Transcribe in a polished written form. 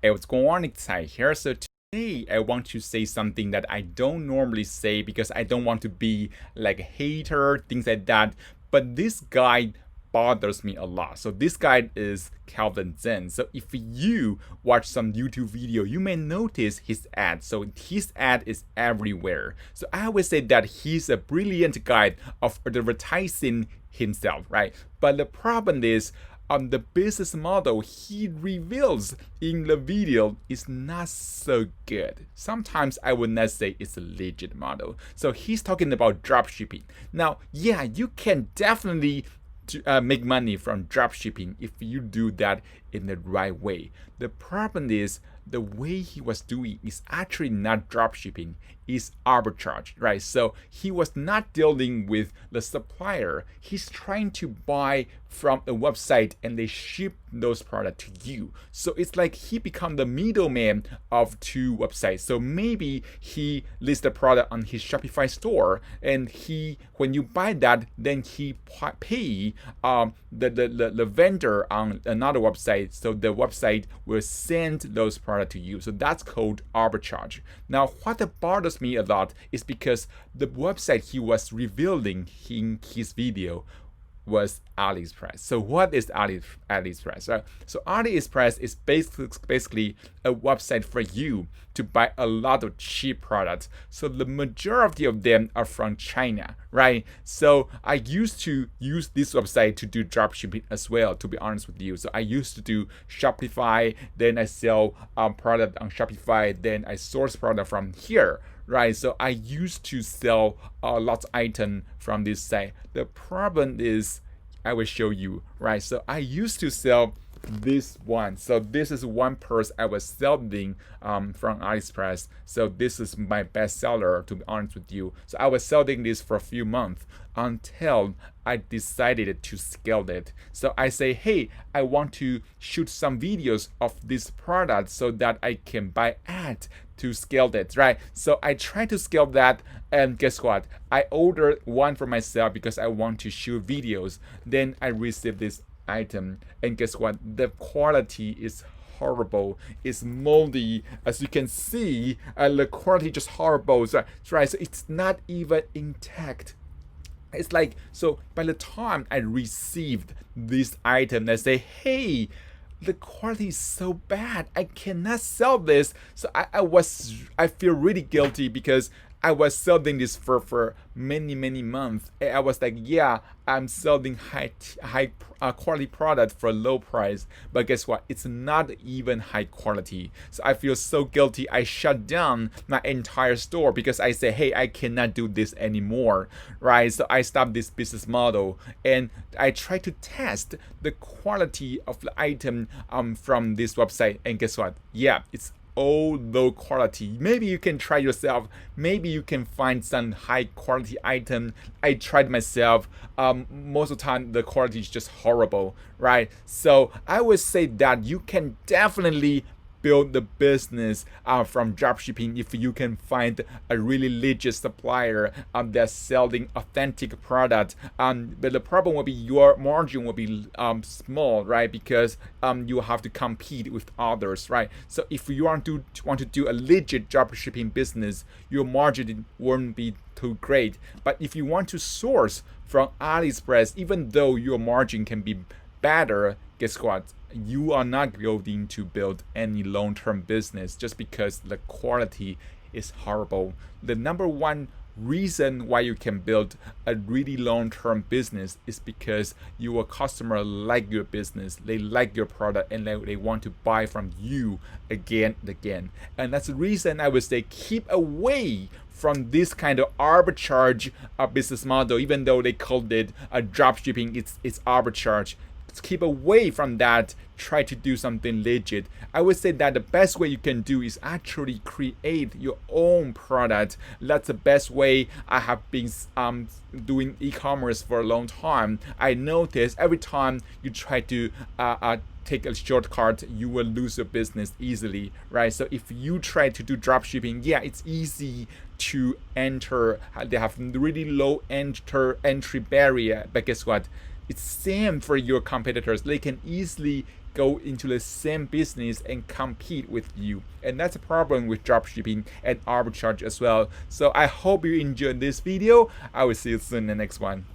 Hey, what's going on? It's Ty here. So today I want to say something that I don't normally say because I don't want to be like a hater, things like that. But this guy bothers me a lot. So this guy is Calvin Zhang. So if you watch some YouTube video, you may notice his ad. So his ad is everywhere. So I always say that he's a brilliant guy of advertising himself, right? But the problem is the business model he reveals in the video is not so good. Sometimes I would not say it's a legit model. So he's talking about dropshipping. Now, yeah, you can definitely make money from dropshipping if you do that in the right way. The problem is the way he was doing is actually not dropshipping, is arbitrage, right? So he was not dealing with the supplier. He's trying to buy from a website and they ship those products to you. So it's like he become the middleman of two websites. So maybe he lists the product on his Shopify store, and when you buy that, then he pay the vendor on another website. So the website will send those products to you. So that's called arbitrage. Now, what bothers me a lot is because the website he was revealing in his video was Aliexpress. So what is Aliexpress? So Aliexpress is basically a website for you to buy a lot of cheap products. So the majority of them are from China, right? So I used to use this website to do dropshipping as well, to be honest with you. So I used to do Shopify, then I sell product on Shopify, then I source product from here, right? So I used to sell lots of items from this site. The problem is, I will show you, right? So I used to sell this one. So this is one purse I was selling from Aliexpress. So this is my best seller, to be honest with you. So I was selling this for a few months until I decided to scale it. So I say, hey, I want to shoot some videos of this product so that I can buy ads to scale it, right? So I try to scale that, and guess what? I ordered one for myself because I want to shoot videos. Then I received this item, and guess what? The quality is horrible. It's moldy, as you can see. The quality just horrible, right? So it's not even intact. It's like, so by the time I received this item, I say, hey, the quality is so bad, I cannot sell this. So I feel really guilty because I was selling this for many months. And I was like, yeah, I'm selling high quality product for a low price, but guess what? It's not even high quality. So I feel so guilty. I shut down my entire store because I say, hey, I cannot do this anymore, right? So I stopped this business model, and I try to test the quality of the item from this website, and guess what? Yeah, it's all low quality. Maybe you can try yourself. Maybe you can find some high quality item. I tried myself. Most of the time the quality is just horrible, right? So I would say that you can definitely build the business from dropshipping if you can find a really legit supplier that's selling authentic product. But the problem will be your margin will be small, right? Because you have to compete with others, right? So if you want to do a legit dropshipping business, your margin won't be too great. But if you want to source from Aliexpress, even though your margin can be better, guess what? You are not going to build any long-term business just because the quality is horrible. The number one reason why you can build a really long-term business is because your customer like your business, they like your product, and they want to buy from you again and again. And that's the reason I would say keep away from this kind of arbitrage business model. Even though they called it a dropshipping, it's arbitrage. Keep away from that. Try to do something legit. I would say that the best way you can do is actually create your own product. That's the best way. I have been doing e-commerce for a long time. I notice every time you try to take a shortcut, you will lose your business easily, right? So if you try to do dropshipping, yeah, it's easy to enter. They have really low entry barrier, but guess what? It's same for your competitors. They can easily go into the same business and compete with you. And that's a problem with dropshipping and arbitrage as well. So I hope you enjoyed this video. I will see you soon in the next one.